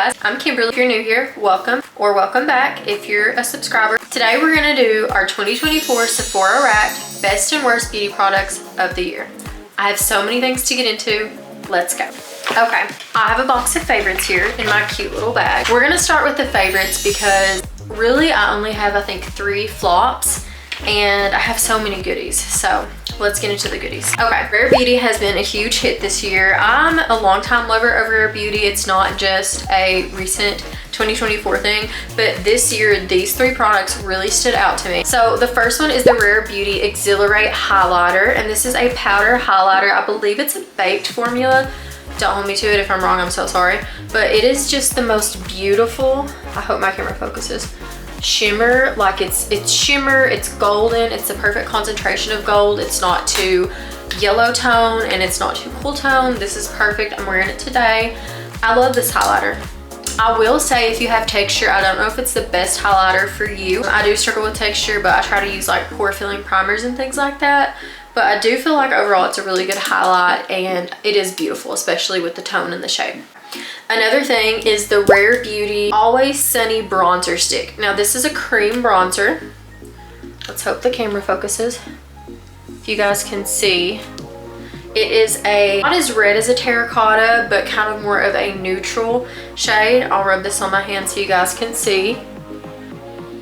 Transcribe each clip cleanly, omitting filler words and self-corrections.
guys, I'm Kimberly. If you're new here, welcome or welcome back if you're a subscriber. Today we're gonna do our 2024 Sephora Wrapped Best and Worst Beauty Products of the Year. I have so many things to get into. Let's go. Okay, I have a box of favorites here in my cute little bag. We're gonna start with the favorites because really I only have, I think, 3 flops and I have so many goodies. So let's get into the goodies. Okay, Rare Beauty has been a huge hit this year. I'm a longtime lover of Rare Beauty. It's not just a recent 2024 thing, but this year these 3 products really stood out to me. So the first one is the Rare Beauty Exhilarate Highlighter, and this is a powder highlighter. I believe it's a baked formula. Don't hold me to it if I'm wrong, I'm so sorry. But it is just the most beautiful, I hope my camera focuses, shimmer. Like it's shimmer, it's golden, it's the perfect concentration of gold. It's not too yellow tone and it's not too cool tone. This is perfect. I'm wearing it today. I love this highlighter. I will say if you have texture, I don't know if it's the best highlighter for you. I do struggle with texture, but I try to use like pore filling primers and things like that. But I do feel like overall it's a really good highlight and it is beautiful, especially with the tone and the shade. Another thing is the Rare Beauty Always Sunny Bronzer Stick. Now this is a cream bronzer. Let's hope the camera focuses. If you guys can see, it is not as red as a terracotta, but kind of more of a neutral shade. I'll rub this on my hand so you guys can see.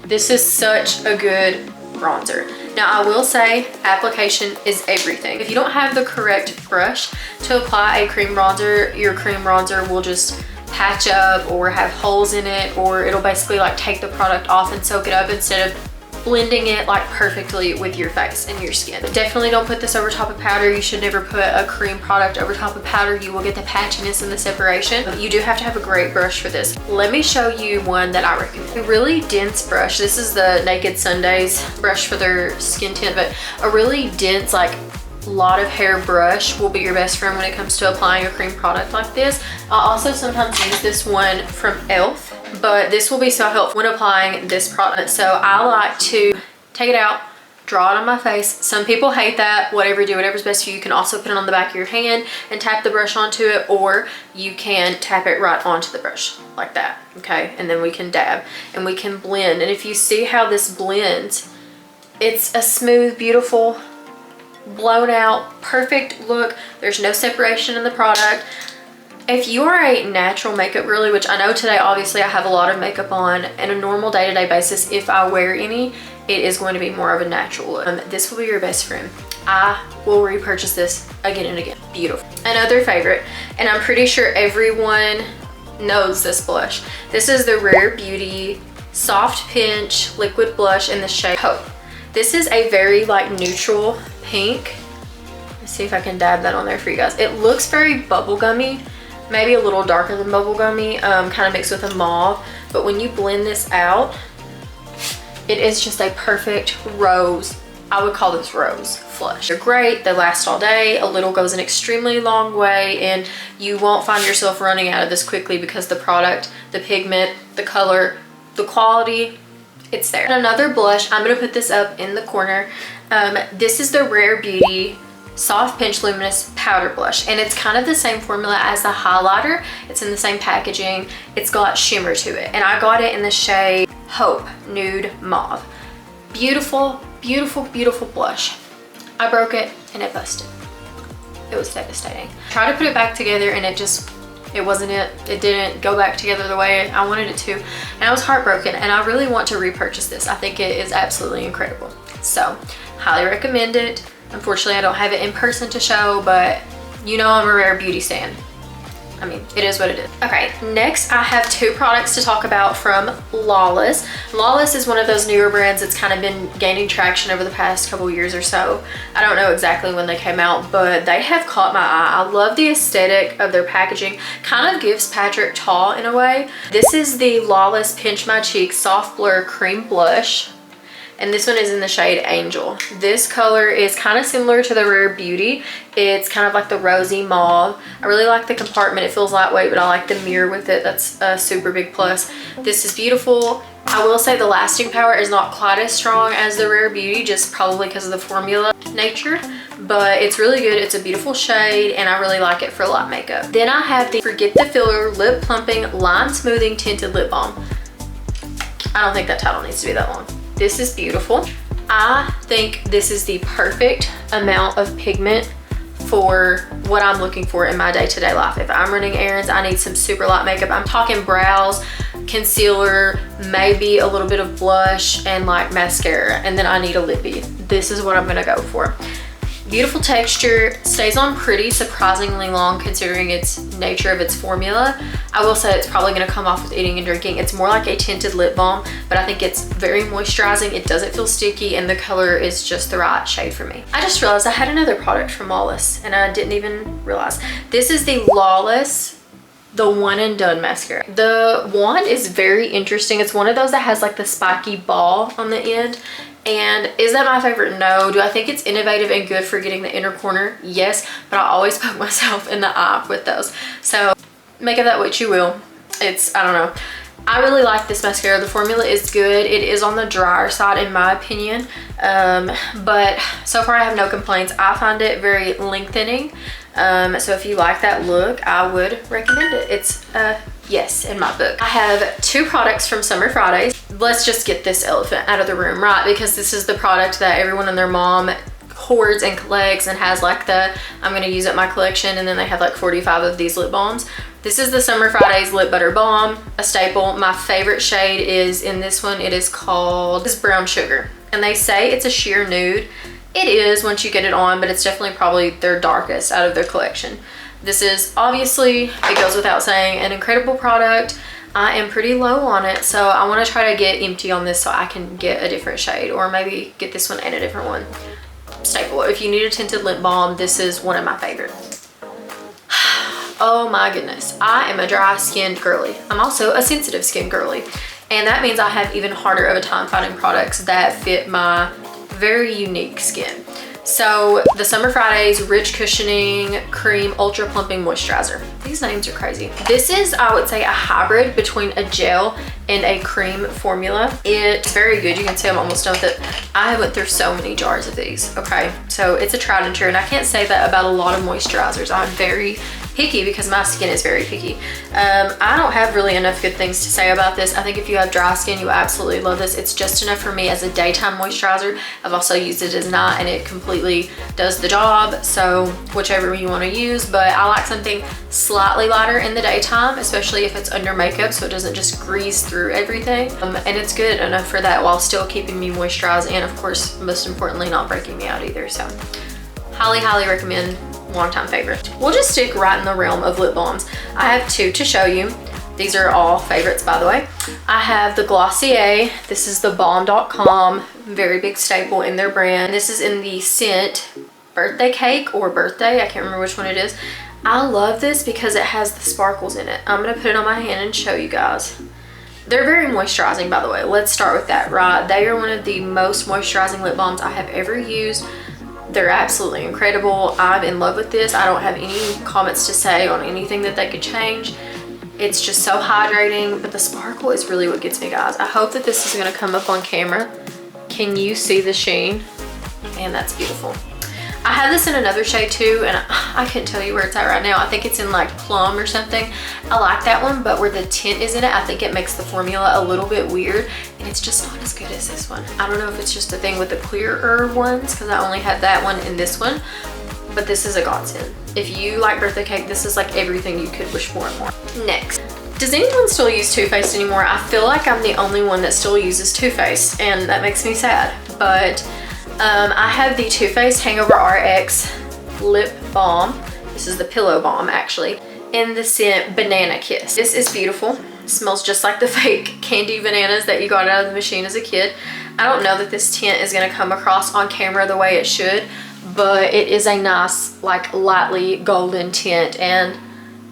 This is such a good bronzer. Now I will say application is everything. If you don't have the correct brush to apply a cream bronzer, your cream bronzer will just patch up or have holes in it, or it'll basically like take the product off and soak it up instead of blending it like perfectly with your face and your skin. But definitely don't put this over top of powder. You should never put a cream product over top of powder. You will get the patchiness and the separation. You do have to have a great brush for this. Let me show you one that I recommend. A really dense brush. This is the Naked Sundays brush for their skin tint, but a really dense, like lot of hair brush will be your best friend when it comes to applying a cream product like this. I also sometimes use this one from e.l.f., but this will be so helpful when applying this product. So I like to take it out, draw it on my face. Some people hate that. Whatever, do whatever's best for you. You can also put it on the back of your hand and tap the brush onto it, or you can tap it right onto the brush like that, okay? And then we can dab and we can blend. And if you see how this blends, it's a smooth, beautiful, blown out, perfect look. There's no separation in the product. If you are a natural makeup girly, which I know today obviously I have a lot of makeup on, and a normal day-to-day basis, if I wear any, it is going to be more of a natural look. This will be your best friend. I will repurchase this again and again. Beautiful. Another favorite, and I'm pretty sure everyone knows this blush. This is the Rare Beauty Soft Pinch Liquid Blush in the shade Hope. This is a very like neutral pink. Let's see if I can dab that on there for you guys. It looks very bubblegummy, maybe a little darker than bubblegummy, kind of mixed with a mauve. But when you blend this out, it is just a perfect rose. I would call this rose flush. They're great, they last all day. A little goes an extremely long way, and you won't find yourself running out of this quickly because the product, the pigment, the color, the quality, it's there. Another blush, I'm gonna put this up in the corner. This is the Rare Beauty Soft Pinch Luminous Powder Blush, and it's kind of the same formula as the highlighter. It's in the same packaging. It's got shimmer to it, and I got it in the shade Hope Nude Mauve. Beautiful, beautiful, beautiful blush. I broke it and it busted. It was devastating. Tried to put it back together and it wasn't it. It didn't go back together the way I wanted it to, and I was heartbroken, and I really want to repurchase this. I think it is absolutely incredible. So highly recommend it. Unfortunately, I don't have it in person to show, but you know I'm a Rare Beauty stan. I mean, it is what it is. Okay, next I have 2 products to talk about from Lawless. Lawless is one of those newer brands that's kind of been gaining traction over the past couple years or so. I don't know exactly when they came out, but they have caught my eye. I love the aesthetic of their packaging. Kind of gives Patrick Ta in a way. This is the Lawless Pinch My Cheeks Soft Blur Cream Blush, and this one is in the shade Angel. This color is kind of similar to the Rare Beauty. It's kind of like the rosy mauve. I really like the compartment. It feels lightweight, but I like the mirror with it. That's a super big plus. This is beautiful. I will say the lasting power is not quite as strong as the Rare Beauty, just probably because of the formula nature, but it's really good. It's a beautiful shade and I really like it for light makeup. Then I have the Forget the Filler Lip Plumping Line Smoothing Tinted Lip Balm. I don't think that title needs to be that long. This is beautiful. I think this is the perfect amount of pigment for what I'm looking for in my day-to-day life. If I'm running errands, I need some super light makeup. I'm talking brows, concealer, maybe a little bit of blush, and like mascara, and then I need a lippy. This is what I'm gonna go for. Beautiful texture, stays on pretty surprisingly long considering its nature of its formula. I will say it's probably gonna come off with eating and drinking. It's more like a tinted lip balm, but I think it's very moisturizing. It doesn't feel sticky and the color is just the right shade for me. I just realized I had another product from Lawless and I didn't even realize. This is the Lawless, the One and Done mascara. The wand is very interesting. It's one of those that has like the spiky ball on the end. And is that my favorite? No. Do I think it's innovative and good for getting the inner corner? Yes, but I always poke myself in the eye with those. So make of that what you will. It's, I don't know. I really like this mascara. The formula is good. It is on the drier side in my opinion. But so far I have no complaints. I find it very lengthening. So if you like that look, I would recommend it. It's yes in my book. I have 2 products from Summer Fridays. Let's just get this elephant out of the room, right? Because this is the product that everyone and their mom hoards and collects and has like the, I'm gonna use up my collection, and then they have like 45 of these lip balms. This is the Summer Fridays Lip Butter Balm, a staple. My favorite shade is in this one. It is called this Brown Sugar. And they say it's a sheer nude. It is once you get it on, but it's definitely probably their darkest out of their collection. This is obviously, it goes without saying, an incredible product. I am pretty low on it, so I want to try to get empty on this so I can get a different shade, or maybe get this one and a different one. Staple. If you need a tinted lip balm, this is one of my favorites. Oh my goodness. I am a dry skinned girly. I'm also a sensitive skin girly. And that means I have even harder of a time finding products that fit my very unique skin. So the Summer Fridays Rich Cushioning Cream Ultra Plumping Moisturizer. These names are crazy. This is, I would say, a hybrid between a gel and a cream formula. It's very good. You can see I'm almost done with it. I went through so many jars of these, okay? So it's a tried and true, and I can't say that about a lot of moisturizers. I'm very picky because my skin is very picky. I don't have really enough good things to say about this. I think if you have dry skin, you absolutely love this. It's just enough for me as a daytime moisturizer. I've also used it as night and it completely does the job. So whichever you want to use, but I like something slightly lighter in the daytime, especially if it's under makeup so it doesn't just grease through everything. And it's good enough for that while still keeping me moisturized and of course, most importantly, not breaking me out either. So highly, highly recommend. Longtime favorite. We'll just stick right in the realm of lip balms. I have 2 to show you. These are all favorites, by the way. I have the Glossier. This is the Balm.com, very big staple in their brand. This is in the scent Birthday Cake or Birthday. I can't remember which one it is. I love this because it has the sparkles in it. I'm gonna put it on my hand and show you guys. They're very moisturizing, by the way. Let's start with that, right? They are one of the most moisturizing lip balms I have ever used. They're absolutely incredible. I'm in love with this. I don't have any comments to say on anything that they could change. It's just so hydrating, but the sparkle is really what gets me, guys. I hope that this is gonna come up on camera. Can you see the sheen? Man, that's beautiful. I have this in another shade too, and I couldn't tell you where it's at right now. I think it's in like plum or something. I like that one, but where the tint is in it, I think it makes the formula a little bit weird, and it's just not as good as this one. I don't know if it's just a thing with the clearer ones, because I only have that one and this one, but this is a godsend. If you like Birthday Cake, this is like everything you could wish for and more. Next. Does anyone still use Too Faced anymore? I feel like I'm the only one that still uses Too Faced, and that makes me sad, but I have the Too Faced Hangover RX Lip Balm. This is the Pillow Balm, actually, in the scent Banana Kiss. This is beautiful. It smells just like the fake candy bananas that you got out of the machine as a kid. I don't know that this tint is gonna come across on camera the way it should, but it is a nice, like, lightly golden tint, and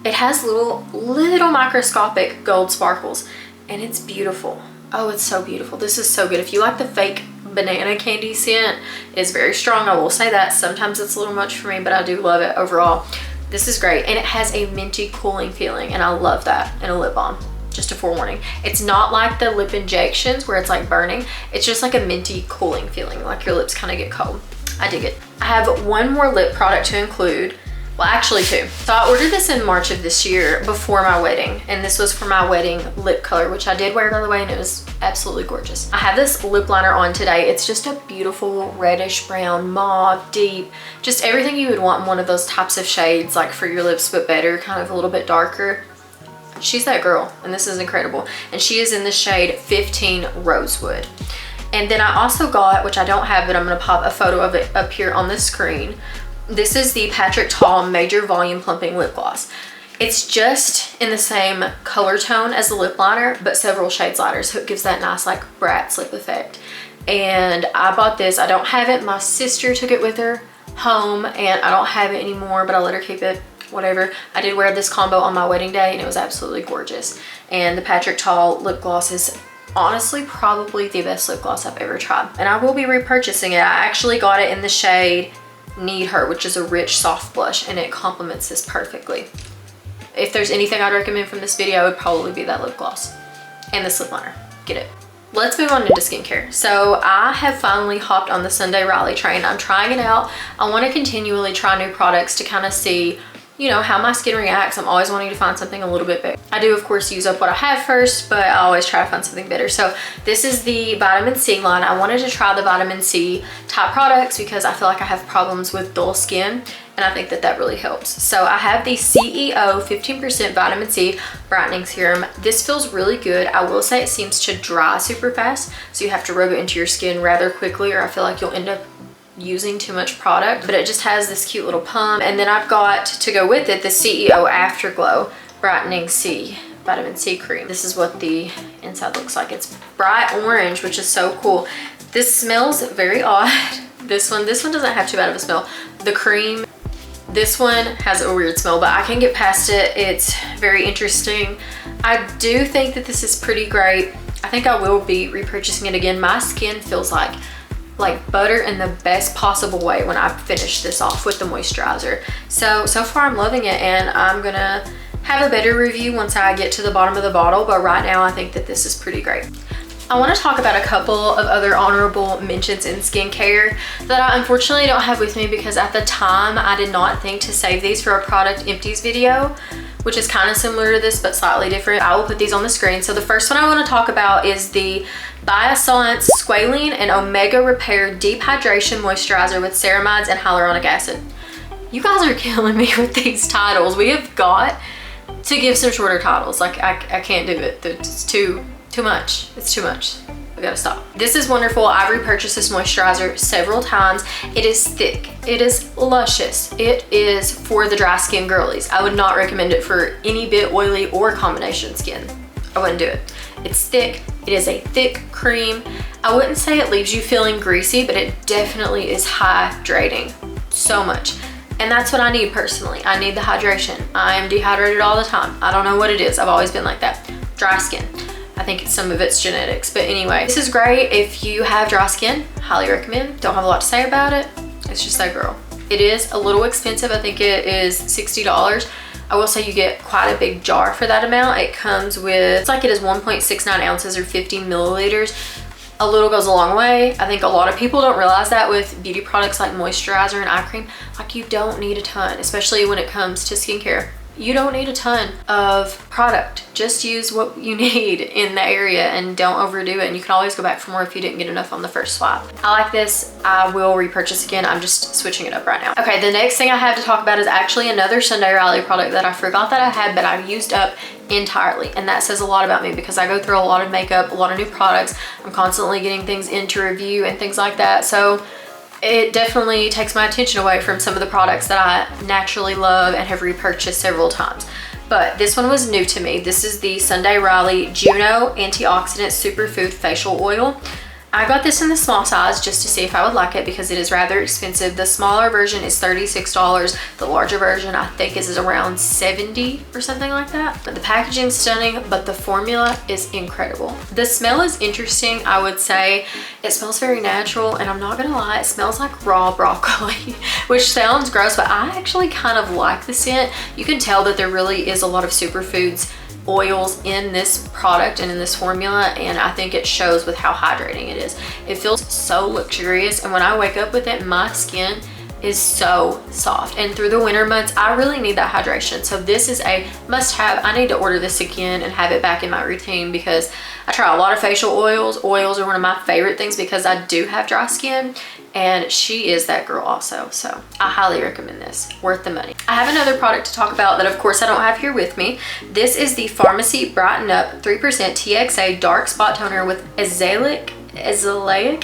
it has little microscopic gold sparkles, and it's beautiful. Oh, it's so beautiful. This is so good. If you like the fake banana candy scent, it's very strong, I will say that. Sometimes it's a little much for me, but I do love it overall. This is great, and it has a minty cooling feeling, and I love that in a lip balm. just a forewarning. It's not like the lip injections where it's like burning. It's just like a minty cooling feeling, like your lips kind of get cold. I dig it. I have one more lip product to include. Well, actually two. So I ordered this in March of this year before my wedding, and this was for my wedding lip color, which I did wear, by the way, and it was absolutely gorgeous. I have this lip liner on today. It's just a beautiful reddish brown, mauve, deep, just everything you would want in one of those types of shades, like for your lips, but better, kind of a little bit darker. She's that girl, and this is incredible. And she is in the shade 15 Rosewood. And then I also got, which I don't have, but I'm gonna pop a photo of it up here on the screen. This is the Patrick Ta Major Volume Plumping Lip Gloss. It's just in the same color tone as the lip liner, but several shades lighter, so it gives that nice like Bratz lip effect. And I bought this. I don't have it. My sister took it with her home, and I don't have it anymore, but I let her keep it, whatever. I did wear this combo on my wedding day, and it was absolutely gorgeous. And the Patrick Ta lip gloss is honestly probably the best lip gloss I've ever tried. And I will be repurchasing it. I actually got it in the shade Need Her, which is a rich soft blush, and it complements this perfectly. If there's anything I'd recommend from this video, it would probably be that lip gloss and this lip liner. Get it. Let's move on into skincare. So I have finally hopped on the Sunday Riley train. I'm trying it out. I want to continually try new products to kind of see, you know, how my skin reacts. I'm always wanting to find something a little bit better. I do, of course, use up what I have first, but I always try to find something better. So this is the vitamin C line. I wanted to try the vitamin C type products because I feel like I have problems with dull skin, and I think that that really helps. So I have the CEO 15% vitamin C brightening serum. This feels really good. I will say it seems to dry super fast, so you have to rub it into your skin rather quickly, or I feel like you'll end up using too much product. But it just has this cute little pump, and then I've got to go with it the CEO Afterglow Brightening C Vitamin C cream. This is what the inside looks like. It's bright orange, which is so cool. This smells very odd. This one doesn't have too bad of a smell. The cream, this one has a weird smell, but I can get past it. It's very interesting. I do think that this is pretty great. I think I will be repurchasing it again. My skin feels like butter in the best possible way when I finish this off with the moisturizer. So far I'm loving it, and I'm gonna have a better review once I get to the bottom of the bottle, but right now I think that this is pretty great. I want to talk about a couple of other honorable mentions in skincare that I unfortunately don't have with me because at the time I did not think to save these for a product empties video, which is kind of similar to this but slightly different. I will put these on the screen. So the first one I want to talk about is the Biossance Squalene and Omega Repair Deep Hydration Moisturizer with ceramides and hyaluronic acid. You guys are killing me with these titles. We have got to give some shorter titles. Like I can't do it. It's too much. It's too much. We gotta stop. This is wonderful. I've repurchased this moisturizer several times. It is thick. It is luscious. It is for the dry skin girlies. I would not recommend it for any bit oily or combination skin. I wouldn't do it. It's thick. It is a thick cream. I wouldn't say it leaves you feeling greasy, but it definitely is hydrating so much. And that's what I need personally. I need the hydration. I am dehydrated all the time. I don't know what it is. I've always been like that. Dry skin. I think some of it's genetics, but anyway, this is great if you have dry skin. Highly recommend. Don't have a lot to say about it. It's just that girl. It is a little expensive. I think it is $60. I will say you get quite a big jar for that amount. It comes with, it's like it is 1.69 ounces or 50 milliliters. A little goes a long way. I think a lot of people don't realize that with beauty products like moisturizer and eye cream. Like, you don't need a ton, especially when it comes to skincare. You don't need a ton of product. Just use what you need in the area and don't overdo it. And you can always go back for more if you didn't get enough on the first swipe. I like this. I will repurchase again. I'm just switching it up right now. Okay, the next thing I have to talk about is actually another Sunday Riley product that I forgot that I had, but I used up entirely. And that says a lot about me because I go through a lot of makeup, a lot of new products. I'm constantly getting things into review and things like that. So it definitely takes my attention away from some of the products that I naturally love and have repurchased several times. But this one was new to me. This is the Sunday Riley Juno Antioxidant Superfood Facial Oil. I got this in the small size just to see if I would like it because it is rather expensive. The smaller version is $36. The larger version I think is around $70 or something like that. But the packaging is stunning, but the formula is incredible. The smell is interesting, I would say. It smells very natural, and I'm not gonna lie, it smells like raw broccoli, which sounds gross, but I actually kind of like the scent. You can tell that there really is a lot of superfoods oils in this product and in this formula, and I think it shows with how hydrating it is. It feels so luxurious, and when I wake up with it, my skin is so soft, and through the winter months I really need that hydration. So this is a must-have. I need to order this again and have it back in my routine because I try a lot of facial oils. Oils are one of my favorite things because I do have dry skin, and she is that girl also. So I highly recommend this. Worth the money. I have another product to talk about that of course I don't have here with me. This is the Pharmacy Brighten Up 3% TXA Dark Spot Toner with azelaic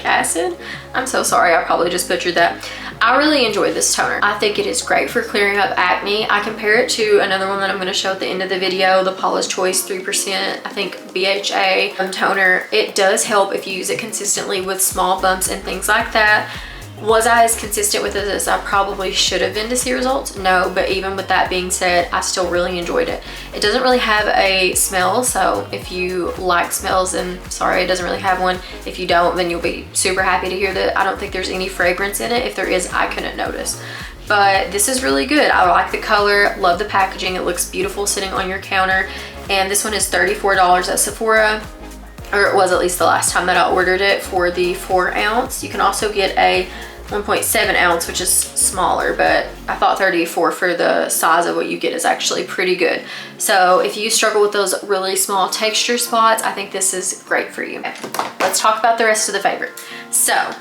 acid. I'm so sorry, I probably just butchered that. I really enjoy this toner. I think it is great for clearing up acne. I compare it to another one that I'm going to show at the end of the video, the Paula's Choice 3%, I think BHA toner. It does help if you use it consistently with small bumps and things like that. Was I as consistent with it as I probably should have been to see results? No, but even with that being said, I still really enjoyed it. It doesn't really have a smell, so if you like smells, then sorry, it doesn't really have one. If you don't, then you'll be super happy to hear that I don't think there's any fragrance in it. If there is, I couldn't notice. But this is really good. I like the color, love the packaging. It looks beautiful sitting on your counter. And this one is $34 at Sephora, or it was at least the last time that I ordered it, for the 4 ounce. You can also get a 1.7 ounce, which is smaller, but I thought 34 for the size of what you get is actually pretty good. So if you struggle with those really small texture spots, I think this is great for you. Okay, let's talk about the rest of the favorite. So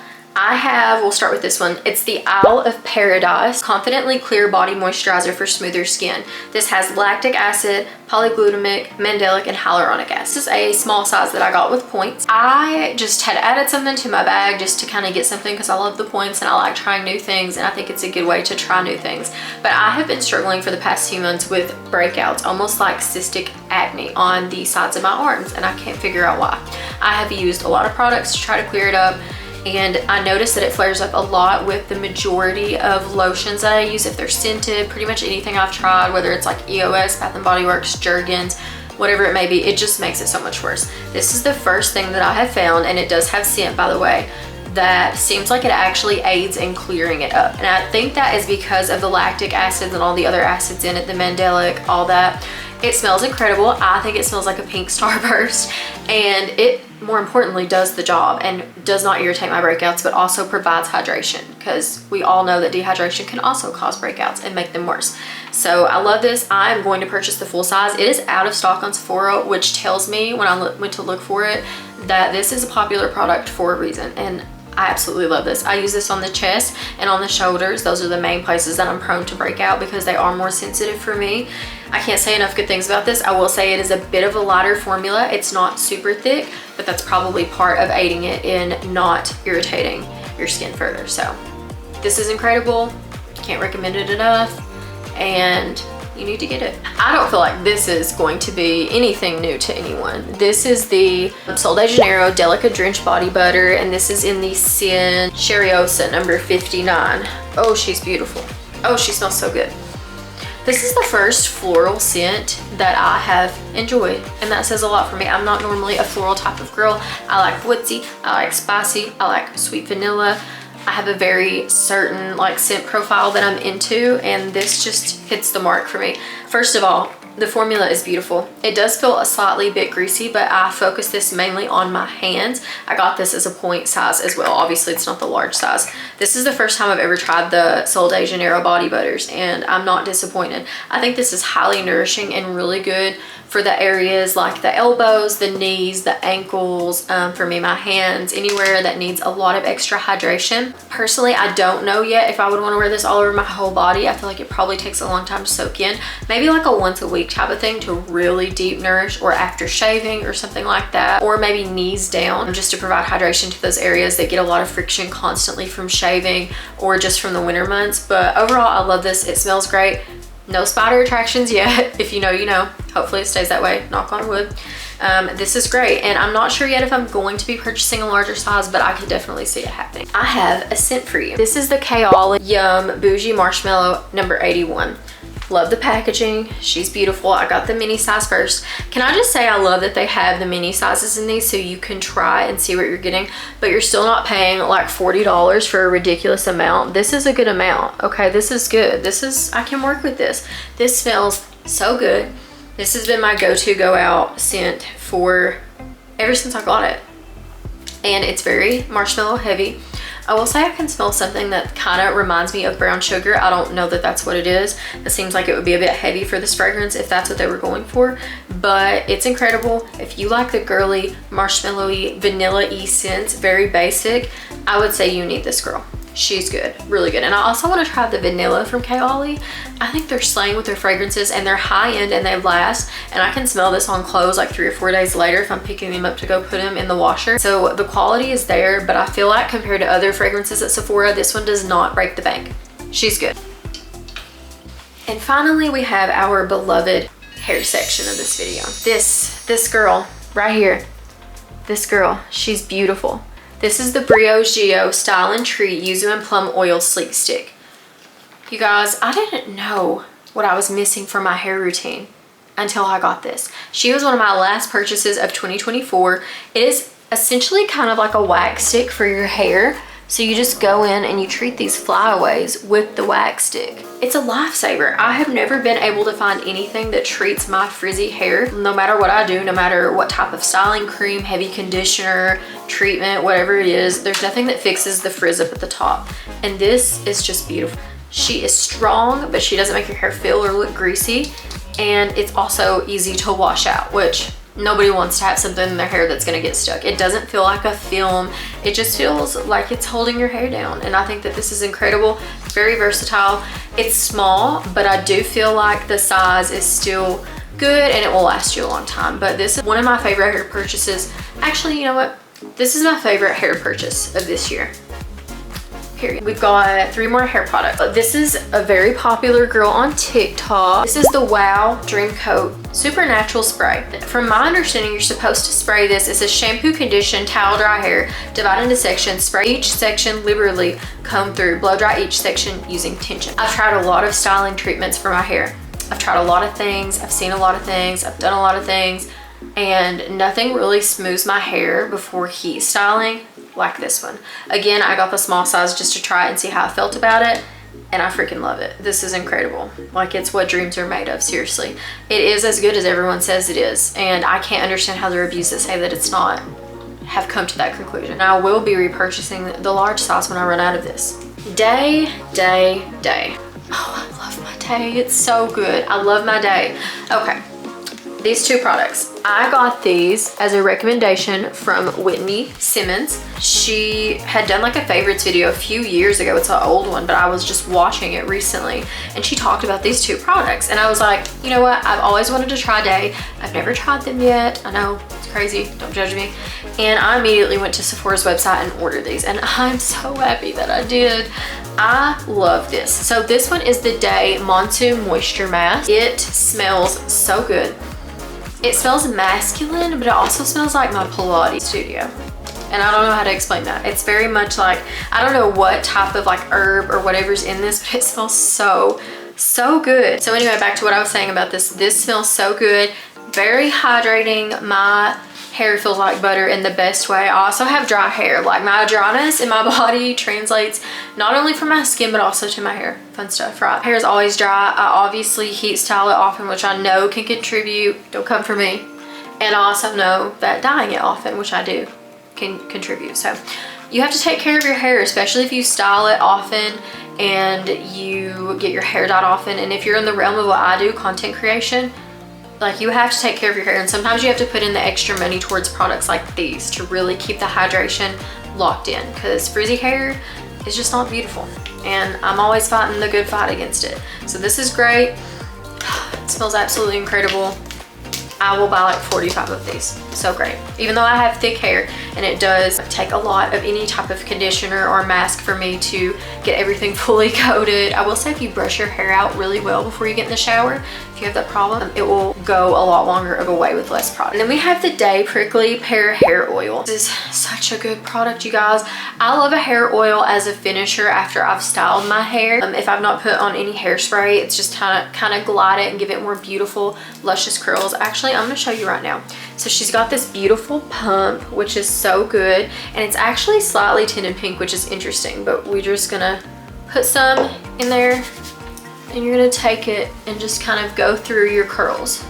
we'll start with this one. It's the Isle of Paradise Confidently Clear Body Moisturizer for Smoother Skin. This has lactic acid, polyglutamic, mandelic, and hyaluronic acid. This is a small size that I got with points. I just had added something to my bag just to kind of get something because I love the points and I like trying new things, and I think it's a good way to try new things. But I have been struggling for the past few months with breakouts, almost like cystic acne on the sides of my arms, and I can't figure out why. I have used a lot of products to try to clear it up, and I noticed that it flares up a lot with the majority of lotions that I use. If they're scented, pretty much anything I've tried, whether it's like EOS, Bath & Body Works, Jergens, whatever it may be, it just makes it so much worse. This is the first thing that I have found, and it does have scent, by the way, that seems like it actually aids in clearing it up. And I think that is because of the lactic acids and all the other acids in it, the mandelic, all that. It smells incredible. I think it smells like a pink starburst, and it more importantly does the job and does not irritate my breakouts, but also provides hydration, because we all know that dehydration can also cause breakouts and make them worse. So I love this. I'm going to purchase the full size. It is out of stock on Sephora, which tells me when I went to look for it that this is a popular product for a reason, and I absolutely love this. I use this on the chest and on the shoulders. Those are the main places that I'm prone to break out because they are more sensitive for me. I can't say enough good things about this. I will say it is a bit of a lighter formula. It's not super thick, but that's probably part of aiding it in not irritating your skin further. So this is incredible. Can't recommend it enough, and you need to get it. I don't feel like this is going to be anything new to anyone. This is the Sol de Janeiro Delica Drenched Body Butter, and this is in the Sin Cheriosa number 59. Oh, she's beautiful. Oh, she smells so good. This is the first floral scent that I have enjoyed, and that says a lot for me. I'm not normally a floral type of girl. I like woodsy, I like spicy, I like sweet vanilla. I have a very certain like scent profile that I'm into, and this just hits the mark for me. First of all, the formula is beautiful. It does feel a slightly bit greasy, but I focus this mainly on my hands. I got this as a point size as well. Obviously, it's not the large size. This is the first time I've ever tried the Sol de Janeiro body butters, and I'm not disappointed. I think this is highly nourishing and really good for the areas like the elbows, the knees, the ankles, for me, my hands, anywhere that needs a lot of extra hydration. Personally, I don't know yet if I would want to wear this all over my whole body. I feel like it probably takes a long time to soak in. Maybe like a once a week type of thing to really deep nourish, or after shaving or something like that, or maybe knees down just to provide hydration to those areas that get a lot of friction constantly from shaving or just from the winter months. But overall, I love this. It smells great. No spider attractions yet. If you know, you know. Hopefully it stays that way, knock on wood. This is great, and I'm not sure yet if I'm going to be purchasing a larger size, but I could definitely see it happening. I have a scent for you. This is the Kayal Yum Bougie Marshmallow number 81. Love the packaging. She's beautiful. I got the mini size first. Can I just say I love that they have the mini sizes in these so you can try and see what you're getting, but you're still not paying like $40 for a ridiculous amount. This is a good amount. Okay, this is good. I can work with this. This smells so good. This has been my go-to go out scent for ever since I got it. And it's very marshmallow heavy. I will say I can smell something that kind of reminds me of brown sugar. I don't know that that's what it is. It seems like it would be a bit heavy for this fragrance if that's what they were going for, but it's incredible. If you like the girly, marshmallowy, vanilla-y scents, very basic, I would say you need this girl. She's good, really good. And I also want to try the vanilla from Kayali. I think they're slaying with their fragrances, and they're high end and they last. And I can smell this on clothes like 3 or 4 days later if I'm picking them up to go put them in the washer. So the quality is there, but I feel like compared to other fragrances at Sephora, this one does not break the bank. She's good. And finally, we have our beloved hair section of this video. This girl right here, this girl, she's beautiful. This is the Brioche Geo Style and Treat Yuzu and Plum Oil Sleek Stick. You guys, I didn't know what I was missing from my hair routine until I got this. She was one of my last purchases of 2024. It is essentially kind of like a wax stick for your hair. So you just go in and you treat these flyaways with the wax stick. It's a lifesaver. I have never been able to find anything that treats my frizzy hair, no matter what I do, no matter what type of styling cream, heavy conditioner, treatment, whatever it is, there's nothing that fixes the frizz up at the top. And this is just beautiful. She is strong, but she doesn't make your hair feel or look greasy. And it's also easy to wash out, which nobody wants to have something in their hair that's gonna get stuck. It doesn't feel like a film. It just feels like it's holding your hair down. And I think that this is incredible, very versatile. It's small, but I do feel like the size is still good and it will last you a long time. But this is one of my favorite hair purchases. Actually, you know what? This is my favorite hair purchase of this year. Period. We've got 3 more hair products. This is a very popular girl on TikTok. This is the Wow Dream Coat Supernatural Spray. From my understanding, you're supposed to spray this. It says shampoo, condition, towel, dry hair, divide into sections, spray each section liberally, comb through, blow dry each section using tension. I've tried a lot of styling treatments for my hair. I've tried a lot of things. I've seen a lot of things. I've done a lot of things, and nothing really smooths my hair before heat styling like this one. Again, I got the small size just to try it and see how I felt about it, and I freaking love it. This is incredible. Like, it's what dreams are made of, seriously. It is as good as everyone says it is, and I can't understand how the reviews that say that it's not have come to that conclusion. I will be repurchasing the large size when I run out of this. Day. Oh, I love my Day. It's so good. I love my Day. Okay. These 2 products. I got these as a recommendation from Whitney Simmons. She had done like a favorites video a few years ago. It's an old one, but I was just watching it recently, and she talked about these 2 products, and I was like, you know what? I've always wanted to try Day. I've never tried them yet. I know, it's crazy. Don't judge me. And I immediately went to Sephora's website and ordered these, and I'm so happy that I did. I love this. So this one is the Day Monsoon Moisture Mask. It smells so good. It smells masculine, but it also smells like my Pilates studio. And I don't know how to explain that. It's very much like, I don't know what type of like herb or whatever's in this, but it smells so good. So anyway, back to what I was saying about this. This smells so good, very hydrating. My hair feels like butter in the best way. I also have dry hair. Like, my dryness in my body translates not only from my skin, but also to my hair. Fun stuff, right? Hair is always dry. I obviously heat style it often, which I know can contribute. Don't come for me. And I also know that dyeing it often, which I do, can contribute. So you have to take care of your hair, especially if you style it often and you get your hair dyed often. And if you're in the realm of what I do, content creation, like, you have to take care of your hair, and sometimes you have to put in the extra money towards products like these to really keep the hydration locked in, because frizzy hair is just not beautiful, and I'm always fighting the good fight against it. So this is great. It smells absolutely incredible. I will buy like 45 of these. So great. Even though I have thick hair, and it does take a lot of any type of conditioner or mask for me to get everything fully coated. I will say, if you brush your hair out really well before you get in the shower, if you have that problem, it will go a lot longer of a way with less product. And then we have the Day Prickly Pear Hair Oil. This is such a good product, you guys. I love a hair oil as a finisher after I've styled my hair. If I've not put on any hairspray, it's just kind of glide it and give it more beautiful, luscious curls. Actually, I'm gonna show you right now. So she's got this beautiful pump, which is so good, and it's actually slightly tinted pink, which is interesting, but we're just gonna put some in there, and you're gonna take it and just kind of go through your curls.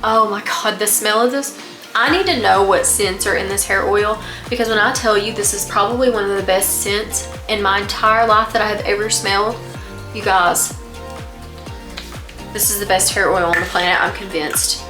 Oh my God, the smell of this. I need to know what scents are in this hair oil, because when I tell you this is probably one of the best scents in my entire life that I have ever smelled, you guys, this is the best hair oil on the planet. I'm convinced.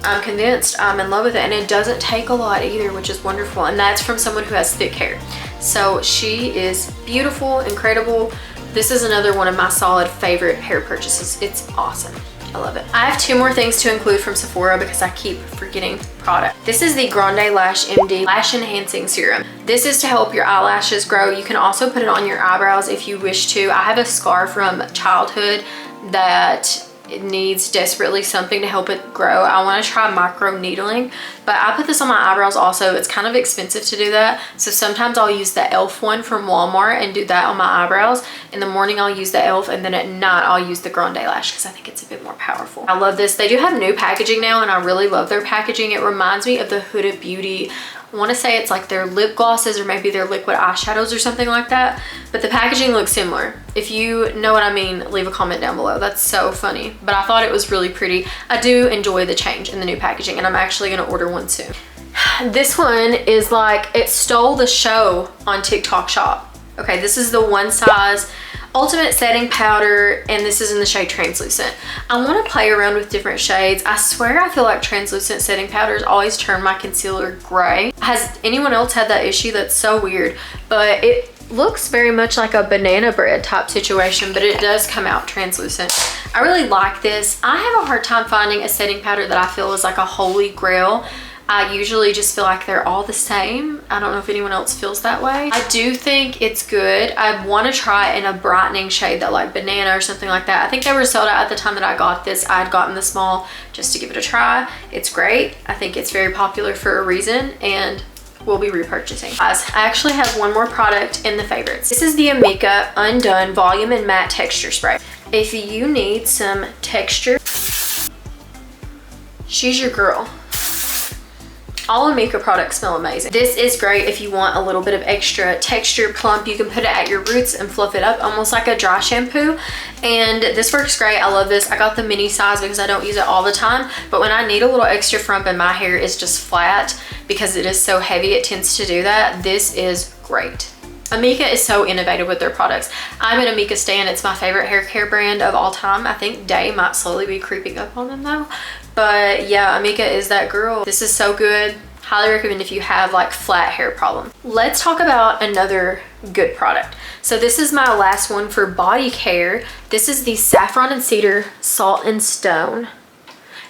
I'm convinced. I'm in love with it, and it doesn't take a lot either, which is wonderful, and that's from someone who has thick hair. So she is beautiful, incredible. This is another one of my solid favorite hair purchases. It's awesome. I love it. I have 2 more things to include from Sephora because I keep forgetting product. This is the Grande Lash MD Lash Enhancing Serum. This is to help your eyelashes grow. You can also put it on your eyebrows if you wish to. I have a scar from childhood that it needs desperately something to help it grow. I want to try micro needling, but I put this on my eyebrows also. It's kind of expensive to do that, so sometimes I'll use the e.l.f. one from Walmart and do that on my eyebrows. In the morning I'll use the e.l.f. and then at night I'll use the Grande Lash because I think it's a bit more powerful. I love this. They do have new packaging now, and I really love their packaging. It reminds me of the Huda Beauty, I want to say it's like their lip glosses or maybe their liquid eyeshadows or something like that, but the packaging looks similar. If you know what I mean, leave a comment down below. That's so funny, but I thought it was really pretty. I do enjoy the change in the new packaging, and I'm actually going to order one soon. This one is like, it stole the show on TikTok Shop. Okay, this is the One Size Ultimate Setting Powder, and this is in the shade Translucent. I want to play around with different shades. I swear I feel like translucent setting powders always turn my concealer gray. Has anyone else had that issue? That's so weird, but it looks very much like a banana bread type situation, but it does come out translucent. I really like this. I have a hard time finding a setting powder that I feel is like a holy grail. I usually just feel like they're all the same. I don't know if anyone else feels that way. I do think it's good. I want to try it in a brightening shade that like banana or something like that. I think they were sold out at the time that I got this. I had gotten the small just to give it a try. It's great. I think it's very popular for a reason, and we'll be repurchasing. Guys, I actually have one more product in the favorites. This is the Amika Undone Volume and Matte Texture Spray. If you need some texture, she's your girl. All Amika products smell amazing. This is great if you want a little bit of extra texture, plump. You can put it at your roots and fluff it up almost like a dry shampoo, and this works great. I love this. I got the mini size because I don't use it all the time, but when I need a little extra frump and my hair is just flat because it is so heavy, it tends to do that. This is great. Amika is so innovative with their products. I'm an Amika stan. It's my favorite hair care brand of all time. I think Day might slowly be creeping up on them though. But yeah, Amika is that girl. This is so good. Highly recommend if you have like flat hair problem. Let's talk about another good product. So this is my last one for body care. This is the Saffron and Cedar Salt and Stone,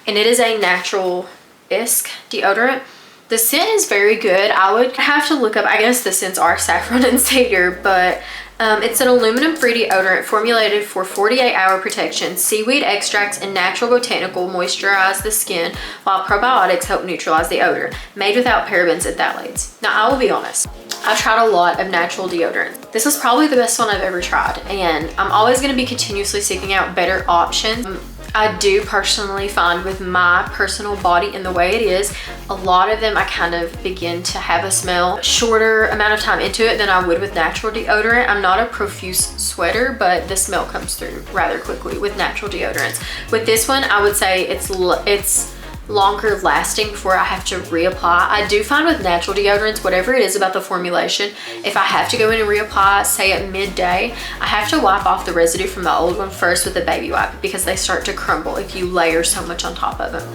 and it is a natural-esque deodorant. The scent is very good. I would have to look up, I guess the scents are saffron and cedar, but it's an aluminum-free deodorant formulated for 48-hour protection. Seaweed extracts and natural botanical moisturize the skin, while probiotics help neutralize the odor. Made without parabens and phthalates. Now, I will be honest. I've tried a lot of natural deodorant. This is probably the best one I've ever tried, and I'm always going to be continuously seeking out better options. I do personally find with my personal body and the way it is, a lot of them I kind of begin to have a smell shorter amount of time into it than I would with natural deodorant. I'm not a profuse sweater, but the smell comes through rather quickly with natural deodorants. With this one, I would say it's longer lasting before I have to reapply. I do find with natural deodorants, whatever it is about the formulation, if I have to go in and reapply, say at midday, I have to wipe off the residue from the old one first with a baby wipe because they start to crumble if you layer so much on top of them.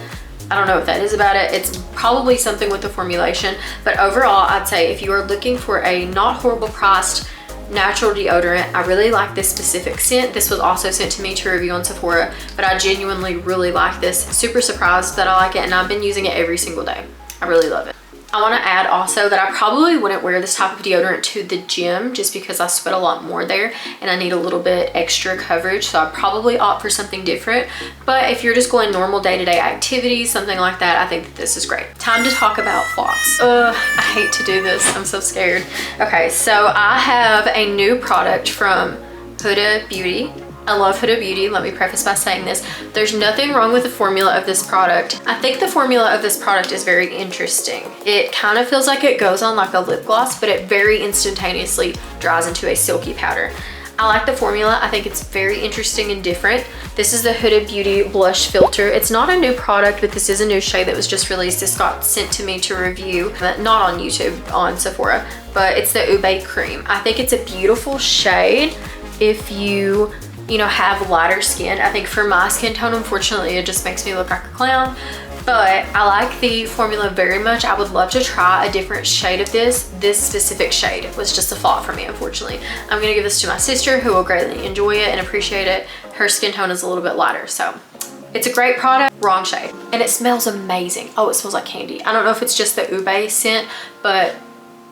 I don't know what that is about it. It's probably something with the formulation, but overall, I'd say if you are looking for a not horrible priced natural deodorant, I really like this specific scent. This was also sent to me to review on Sephora, but I genuinely really like this. Super surprised that I like it, and I've been using it every single day. I really love it. I want to add also that I probably wouldn't wear this type of deodorant to the gym just because I sweat a lot more there and I need a little bit extra coverage, so I'd probably opt for something different. But if you're just going normal day-to-day activities, something like that, I think that this is great. Time to talk about floss. I hate to do this. I'm so scared. Okay, so I have a new product from Huda Beauty. I love Huda Beauty. Let me preface by saying this. There's nothing wrong with the formula of this product. I think the formula of this product is very interesting. It kind of feels like it goes on like a lip gloss, but it very instantaneously dries into a silky powder. I like the formula. I think it's very interesting and different. This is the Huda Beauty Blush Filter. It's not a new product, but this is a new shade that was just released. This got sent to me to review, not on YouTube, on Sephora, but it's the Ube Cream. I think it's a beautiful shade if you have lighter skin. I think for my skin tone, unfortunately, it just makes me look like a clown. But I like the formula very much. I would love to try a different shade of this. This specific shade was just a flop for me, unfortunately. I'm gonna give this to my sister, who will greatly enjoy it and appreciate it. Her skin tone is a little bit lighter, so it's a great product, wrong shade. And it smells amazing. Oh, it smells like candy. I don't know if it's just the Ube scent, but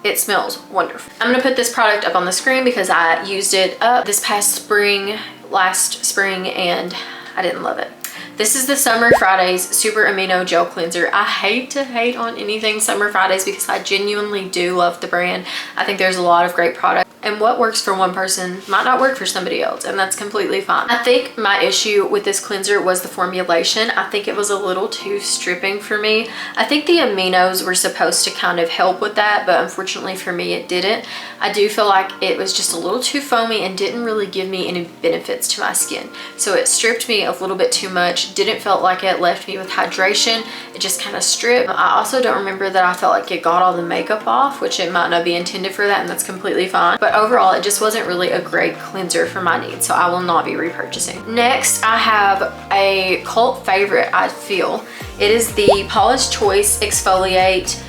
it smells wonderful. I'm gonna put this product up on the screen because I used it up this past spring, last spring, and I didn't love it. This is the Summer Fridays Super Amino Gel Cleanser. I hate to hate on anything Summer Fridays because I genuinely do love the brand. I think there's a lot of great products, and what works for one person might not work for somebody else, and that's completely fine. I think my issue with this cleanser was the formulation. I think it was a little too stripping for me. I think the aminos were supposed to kind of help with that, but unfortunately for me it didn't. I do feel like it was just a little too foamy and didn't really give me any benefits to my skin. So it stripped me a little bit too much. Didn't feel like it left me with hydration. It just kind of stripped. I also don't remember that I felt like it got all the makeup off, which it might not be intended for that, and that's completely fine. But overall, it just wasn't really a great cleanser for my needs, so I will not be repurchasing. Next, I have a cult favorite, I feel. It is the Paula's Choice Exfoliate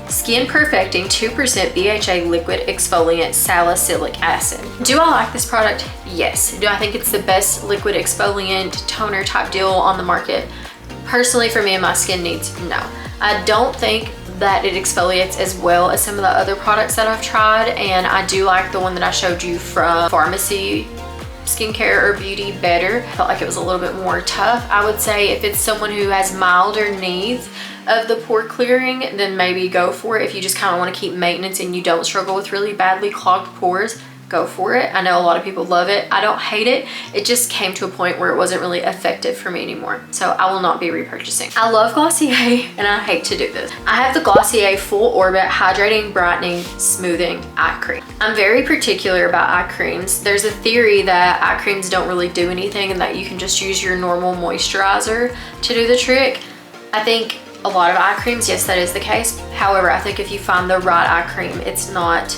Skin Perfecting 2% BHA Liquid Exfoliant Salicylic Acid. Do I like this product? Yes. Do I think it's the best liquid exfoliant toner type deal on the market? Personally, for me and my skin needs, no. I don't think that it exfoliates as well as some of the other products that I've tried, and I do like the one that I showed you from Pharmacy Skincare or Beauty better. I felt like it was a little bit more tough. I would say if it's someone who has milder needs of the pore clearing, then maybe go for it. If you just kind of want to keep maintenance and you don't struggle with really badly clogged pores, go for it. I know a lot of people love it. I don't hate it. It just came to a point where it wasn't really effective for me anymore, so I will not be repurchasing. I love Glossier, and I hate to do this. I have the Glossier Full Orbit Hydrating, Brightening, Smoothing Eye Cream. I'm very particular about eye creams. There's a theory that eye creams don't really do anything and that you can just use your normal moisturizer to do the trick. I think a lot of eye creams, yes, that is the case. However, I think if you find the right eye cream, it's not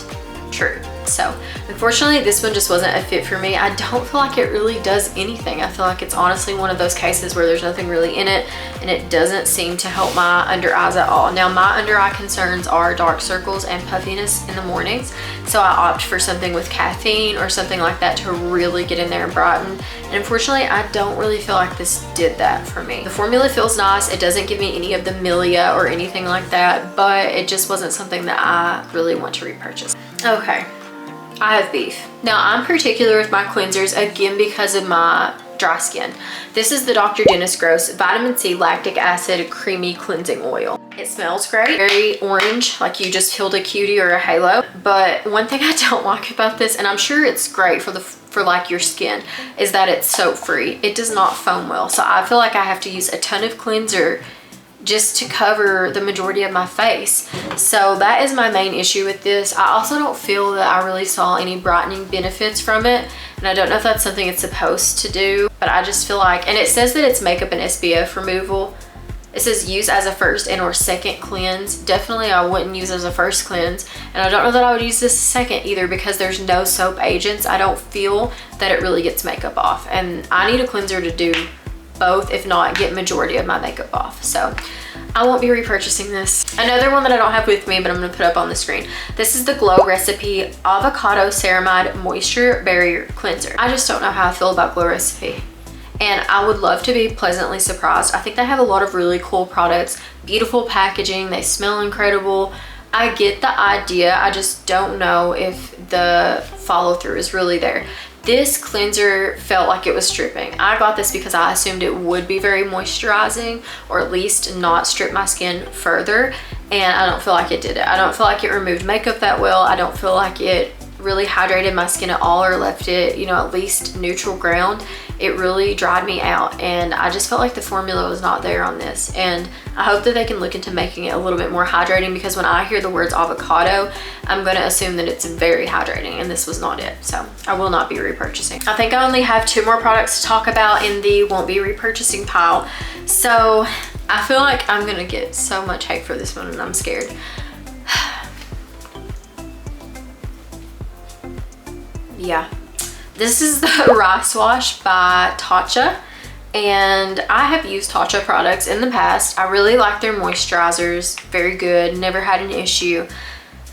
true. So unfortunately, this one just wasn't a fit for me. I don't feel like it really does anything. I feel like it's honestly one of those cases where there's nothing really in it, and it doesn't seem to help my under eyes at all. Now, my under eye concerns are dark circles and puffiness in the mornings, so I opt for something with caffeine or something like that to really get in there and brighten. And unfortunately, I don't really feel like this did that for me. The formula feels nice. It doesn't give me any of the milia or anything like that, but it just wasn't something that I really want to repurchase. Okay. I have beef. Now, I'm particular with my cleansers, again, because of my dry skin. This is the Dr. Dennis Gross Vitamin C Lactic Acid Creamy Cleansing Oil. It smells great, very orange, like you just peeled a cutie or a halo. But one thing I don't like about this, and I'm sure it's great for like your skin, is that it's soap free. It does not foam well. So I feel like I have to use a ton of cleanser just to cover the majority of my face. So that is my main issue with this. I also don't feel that I really saw any brightening benefits from it, and I don't know if that's something it's supposed to do, but I just feel like, and it says that it's makeup and SPF removal. It says use as a first and or second cleanse. Definitely I wouldn't use as a first cleanse, and I don't know that I would use this second either because there's no soap agents. I don't feel that it really gets makeup off, and I need a cleanser to do both, if not get majority of my makeup off. So I won't be repurchasing this. Another one that I don't have with me, but I'm gonna put up on the screen. This is the Glow Recipe Avocado Ceramide Moisture Barrier Cleanser. I just don't know how I feel about Glow Recipe, and I would love to be pleasantly surprised. I think they have a lot of really cool products, beautiful packaging, they smell incredible. I get the idea, I just don't know if the follow through is really there. This cleanser felt like it was stripping. I got this because I assumed it would be very moisturizing, or at least not strip my skin further, and I don't feel like it did it. I don't feel like it removed makeup that well. I don't feel like it really hydrated my skin at all or left it, you know, at least neutral ground, it really dried me out, and I just felt like the formula was not there on this. And I hope that they can look into making it a little bit more hydrating, because when I hear the words avocado, I'm going to assume that it's very hydrating, and this was not it. So I will not be repurchasing. I think I only have 2 more products to talk about in the won't be repurchasing pile. So I feel like I'm going to get so much hate for this one, and I'm scared. Yeah, this is the Rice Wash by Tatcha, and I have used Tatcha products in the past. I really like their moisturizers, very good, never had an issue.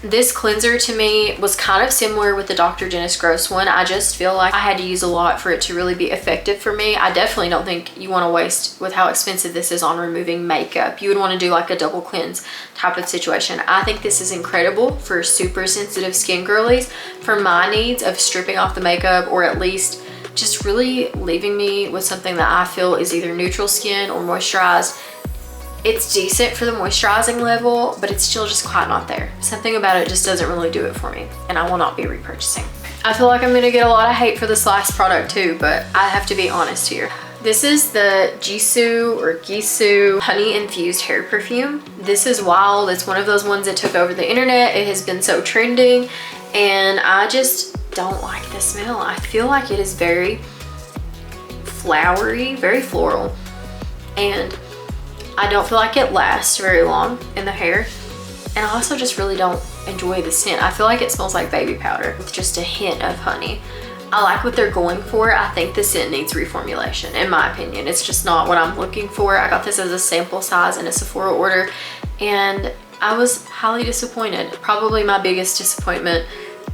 This cleanser to me was kind of similar with the Dr. Dennis Gross one. I just feel like I had to use a lot for it to really be effective for me. I definitely don't think you want to waste with how expensive this is on removing makeup. You would want to do like a double cleanse type of situation. I think this is incredible for super sensitive skin girlies, for my needs of stripping off the makeup, or at least just really leaving me with something that I feel is either neutral skin or moisturized. It's decent for the moisturizing level, but it's still just quite not there. Something about it just doesn't really do it for me, and I will not be repurchasing. I feel like I'm gonna get a lot of hate for this last product too, but I have to be honest here. This is the Gisu honey infused hair perfume. This is wild. It's one of those ones that took over the internet. It has been so trending, and I just don't like the smell. I feel like it is very flowery, very floral, and I don't feel like it lasts very long in the hair. And I also just really don't enjoy the scent. I feel like it smells like baby powder with just a hint of honey. I like what they're going for. I think the scent needs reformulation, in my opinion. It's just not what I'm looking for. I got this as a sample size in a Sephora order, and I was highly disappointed. Probably my biggest disappointment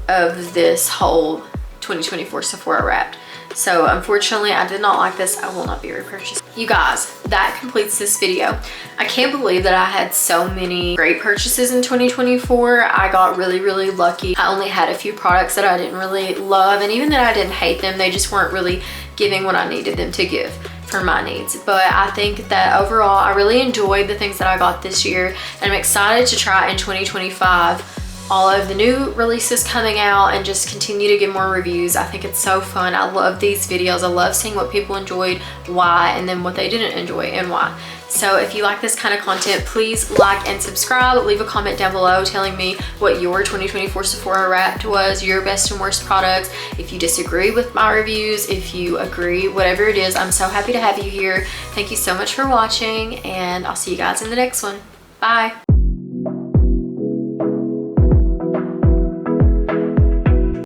of this whole 2024 Sephora Wrapped. So unfortunately, I did not like this. I will not be repurchasing. You guys, that completes this video. I can't believe that I had so many great purchases in 2024. I got really, really lucky. I only had a few products that I didn't really love, and even that I didn't hate them, they just weren't really giving what I needed them to give for my needs. But I think that overall, I really enjoyed the things that I got this year, and I'm excited to try in 2025 all of the new releases coming out and just continue to get more reviews. I think it's so fun. I love these videos. I love seeing what people enjoyed, why, and then what they didn't enjoy and why. So if you like this kind of content, please like and subscribe. Leave a comment down below telling me what your 2024 Sephora Wrapped was, your best and worst products. If you disagree with my reviews, if you agree, whatever it is, I'm so happy to have you here. Thank you so much for watching, and I'll see you guys in the next one. Bye.